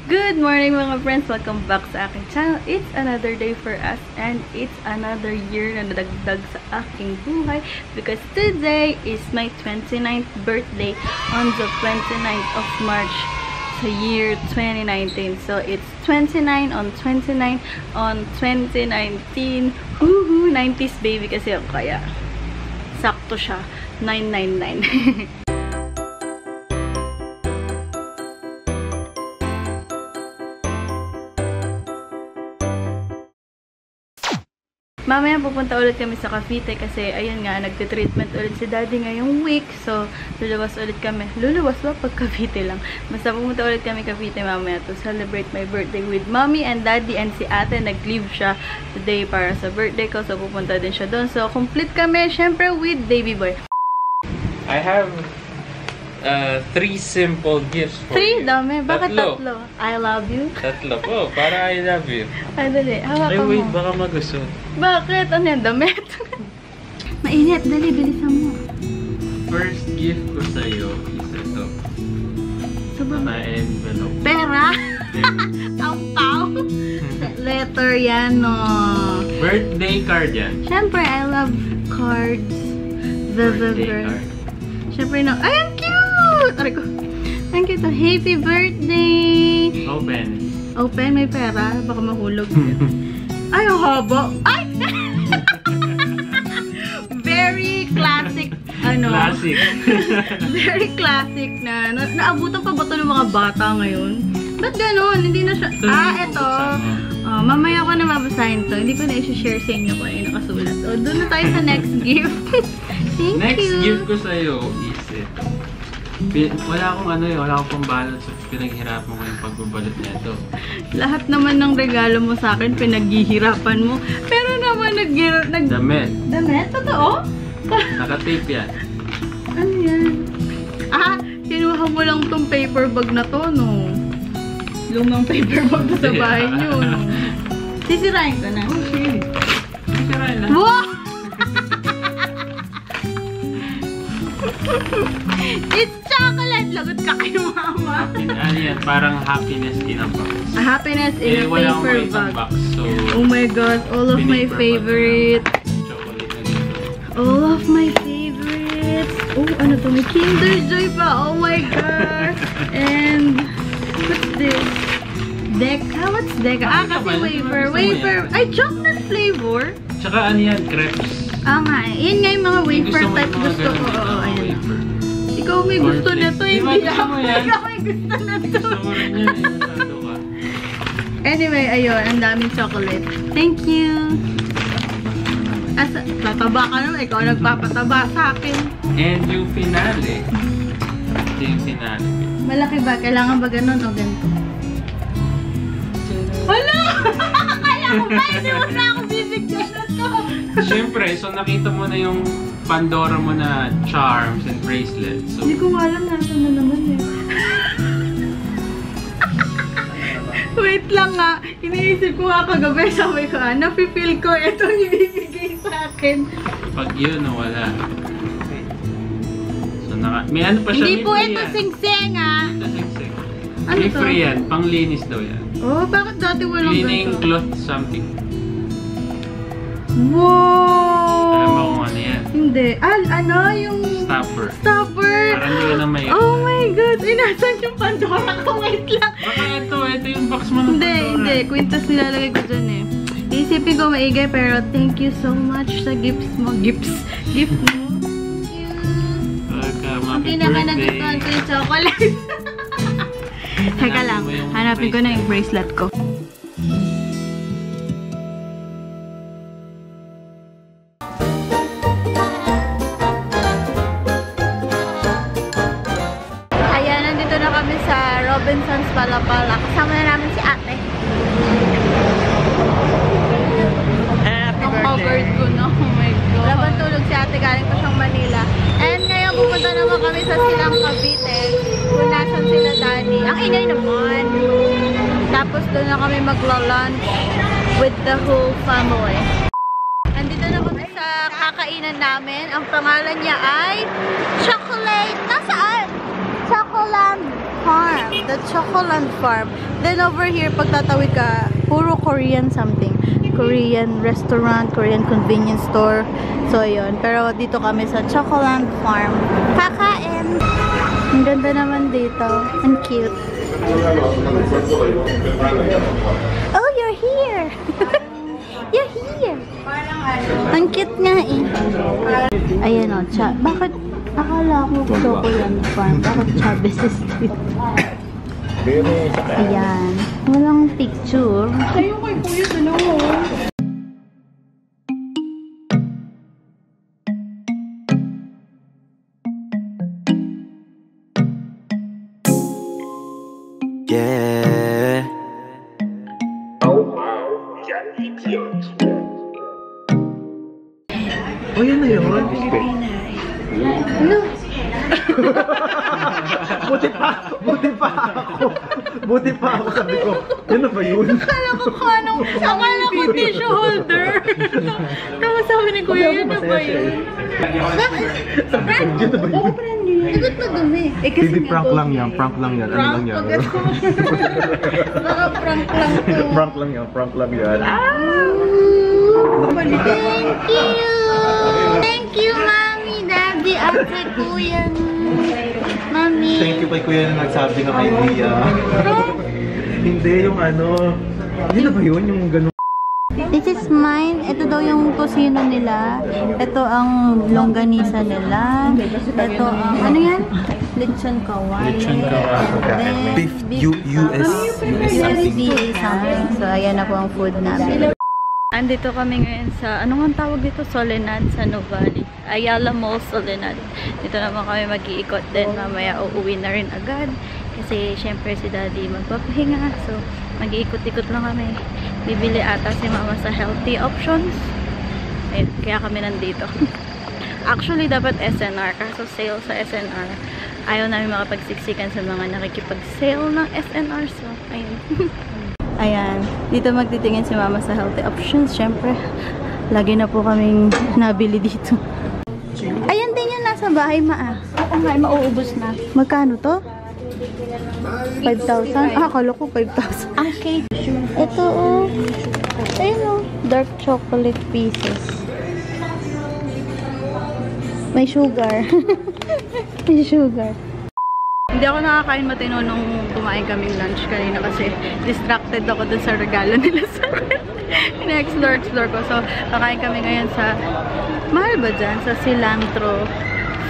Good morning mga friends! Welcome back sa aking channel. It's another day for us and it's another year na nadagdag sa aking buhay because today is my 29th birthday on the 29th of March sa year 2019. So it's 29 on 29 on 2019. Woohoo! 90s baby kasi ako kaya sakto siya. 999. Mamaya pupunta ulit kami sa Cavite kasi ayun nga, nagte-treatment ulit si daddy ngayong week. So, luluwas ulit kami. Luluwas ba? Pag Cavite lang. Basta pupunta ulit kami Cavite mamaya to celebrate my birthday with mommy and daddy, and si ate nag-leave siya today para sa birthday ko. So, pupunta din siya doon. So, complete kami syempre with baby boy. I have 3 simple gifts for you. 3? Dami. Bakit tatlo? I love you. Tatlo po. Para I love you. Ay, dali. Hawakan mo. Ay, wait. Baka magusto. Bakit? Ano yan? Damit? Mainit. Dali, bilisan mo. First gift ko sa'yo is ito. Naka-envelope. Pera? Pau-pau? Letter yan, no? Birthday card yan. Siyempre, I love cards. Birthday card. Siyempre, no. Ay, ang cute! Aray ko. Ang cute. Happy birthday! Open. Open? May pera? Baka mahulog. Ay, ang haba. Ay! Very classic. Ano? Classic. Very classic na. Naabutan pa ba ito ng mga bata ngayon? Ba't ganun? Hindi na siya... Ito. Mamaya ko na mabasahin to. Hindi ko na i-share sa inyo kung ano yung nakasulat. O, doon na tayo sa next gift. Thank you. Next gift ko sa'yo is ito. Wala akong pambalot sa pinaghirapan mo yung pagbabalot nito. Lahat naman ng regalo mo sa akin, pinaghihirapan mo. Pero naman Damit. Damit? Totoo? Naka-tape yan. Ano yan? Kinuha mo lang tong paper bag na to, no? Lumang paper bag na sa bahay nyo, no? Sisirain ko na. Oh, sige. Sisirain na. Wow! It's chocolate! Lagot ka kay mama. Ano yan? Parang happiness in a box. Happiness in a paper bag. Box, so oh my god, all of my favorite. Chocolate na dito. All of my favorites. Oh, ano to? May Kinder Joy pa. Oh my god. And, what's this? Deca? What's Deca? Kasi wafer. Wafer. Ay, chocolate flavor. Tsaka ano yan? Crepes. Nga eh. Yan nga yung mga wafer type gusto ko. Oo, ayan. Ikaw may gusto na to. Hindi ako. Ikaw may gusto na to. Gusto mo rin yan. Ka. Anyway, ayun. Ang daming chocolate. Thank you. Tataba ka naman. Ikaw nagpapataba sa akin. And yung finale. Ito yung finale. Malaki ba? Kailangan ba ganun o ganito? Hala! Kaya ko ba? Hindi mo na ako bibigyan na to. Siyempre, so nakita mo na yung Pandora mo na charms and bracelets. So, hindi ko alam nasa na naman eh. Wait lang nga. Iniisip ko nga kagabi. Sabi ko, nafe-feel ko itong ibibigay sa akin. Pag yun, wala. Okay. So, may ano pa siya. Hindi po ito sing-sing ah. Ito sing-sing. Ano may to? free yan. Panglinis daw yan. Oh, bakit dati walang Cleaning ganito? cloth something. Wow! Alam mo kung ano yan? Hindi. Ano? Yung... Stopper. Stopper! Parang hindi ka na may... Oh my God! Ay, nasan yung Pandora ko? Wait lang. Baka ito yung box mo ng Pandora. Hindi. Quintas nilalagay ko dyan eh. Isipin ko maigay, pero thank you so much sa gifts mo. Gift mo. Thank you. Ang pinaka-nagustuhan ko yung chocolate. Teka lang. Hanapin ko na yung bracelet ko. Sa Robinson's Palapala. Kasama na namin si ate. Happy Ang covered ko na. Oh my God. Wala bang tulog si ate. Galing pa siyang Manila. And ngayon pupunta naman kami sa Silang Cavite. Kung nasan sila daddy. Ang ingay naman. Tapos doon na kami magla-lunch with the whole family. Andito na kami sa kakainan namin. Ang pangalan niya ay Chocolate. Nasaan? Chocolate Chocoland Farm. The Chocoland Farm. Then over here, pag tatawid ka, puro Korean something. Korean restaurant, Korean convenience store. So, ayun. Pero dito kami sa Chocoland Farm. Kakain! Ang ganda naman dito. Ang cute. Oh, you're here! You're here! Ang cute nga eh. Ayan o, bakit akala ko Chocoland Farm? Bakit Chavez Street? Ayan. Walang picture. Sa'yo kay Kuya, dalawa. Yeah. Oh, yan na yun. Ano? Buti pa ako, sabi ko, yan na ba yun? Akala ko tissue holder. Tapos sabi ni Kuya, yun na ba yun? Yan na ba yun? Sagot madumi. Hindi, prank lang yan. Ano lang yan? Baka prank lang to. Prank lang yan. Thank you! Thank you, Mami, Daddy, Ate, Kuya. Mami. Thank you kay Kuya na nagsabi ng idea. Hindi, yung ano. Yun na ba yun? Yung gano'n. This is mine. Ito daw yung tosino nila. Ito ang longganisa nila. Ito ang, ano yan? Lechon kawali. Lechon kawali. Beef US something. something. So, ayan na po ang food namin. Andito kami ngayon sa, anong ang tawag dito? Soledad, sa Nuvali. Ayala Mall, Soledad. Dito naman kami mag-iikot din. Mamaya uuwi na rin agad. Kasi, syempre, si Daddy magpapahinga. So, mag-iikot-ikot lang kami. Bibili ata si Mama sa healthy options. Ayun, kaya kami nandito. Actually, dapat SNR. Kaso sale sa SNR. Ayaw namin makapagsiksikan sa mga nakikipag-sale ng SNR. So, ayun. Ayan. Dito magtitingin si Mama sa healthy options. Syempre, lagi na po kaming nabili dito. Ayan din yung nasa bahay, Ma. Oo nga, mauubos na. Magkano to? 5,000? Ah, akala ko 5,000. Ang cake. Ito, oh. Ayun, oh. Dark chocolate pieces. May sugar. May sugar. Hindi ako nakakain matino nung kumain kaming lunch kanina kasi distracted ako dun sa regalo nila sa akin. Ina-explore ko. So, kakain kami ngayon sa, mahal ba dyan? Sa Cilantro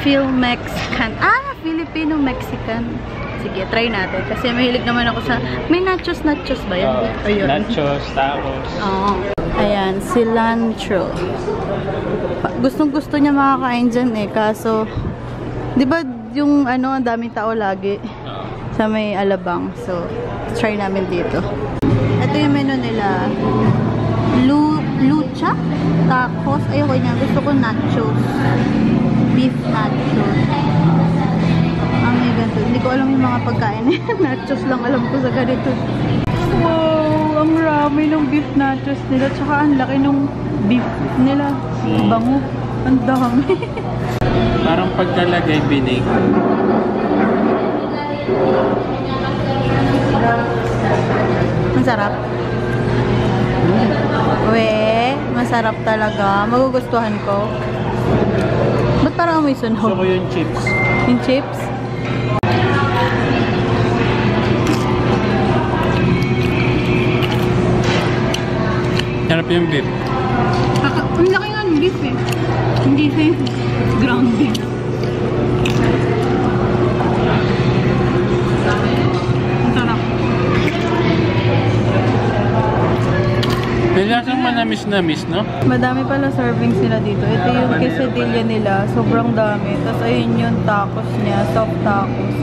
Phil-Mexican. Ah! Filipino-Mexican. Sige, try natin. Kasi mahilig naman ako sa, may nachos ba yan? Ayun. Nachos, tacos. Oo. Ayan, cilantro. Gustong-gusto niya makakain dyan eh. Kaso, di ba yung ano, ang daming tao lagi sa may Alabang. So, try namin dito. Ito yung menu nila. Lucha? Tacos? Ayoko niya. Gusto ko nachos. Beef nachos. Ang may ganito. Hindi ko alam yung mga pagkain. Nachos lang alam ko sa ganito. Wow! Ang rami ng beef nachos nila. Tsaka ang laki ng beef nila. Bango. Ang dami. Parang pagkalagay binig. Ang sarap. Masarap talaga. Magugustuhan ko. Ba't parang amoy sunog? Gusto ko yung chips. Yung chips? Harap yung beef. Ang laki nga ng beef eh. Hindi siya yung ground beef. Ang sarap. May lasang manamis-namis, no? Madami pala servings nila dito. Ito yung quesadilla nila. Sobrang dami. Tapos ayun yung tacos niya. Soft tacos.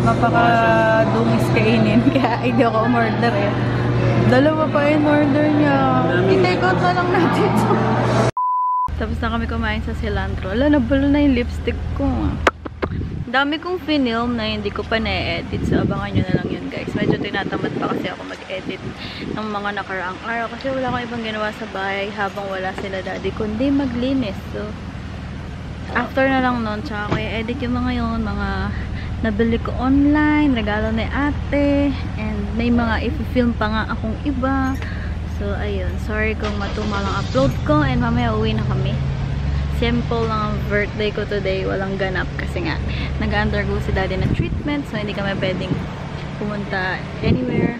Mapaka-dungis kainin. Kaya hindi ako umorder eh. Dalawa pa yung order niya. I-take out na lang natin ito. Tapos na kami kumain sa cilantro. Ala, nabalo na yung lipstick ko. Dami kong film na hindi ko pa na-edit. So, abangan nyo na lang yun, guys. Medyo tinatamad pa kasi ako mag-edit ng mga nakaraang araw. Kasi wala akong ibang ginawa sa bahay habang wala sila daddy, kundi maglinis. So, after na lang nun, tsaka ko i-edit yung mga yun, mga nabili ko online, regalo ni ate, and may mga i-film pa nga akong iba. So, ayun. Sorry kung matumal ang upload ko, and mamaya uwi na kami. Simple lang ang birthday ko today. Walang ganap kasi nga nag-undergo si daddy ng treatment, so hindi kami pwedeng pumunta anywhere.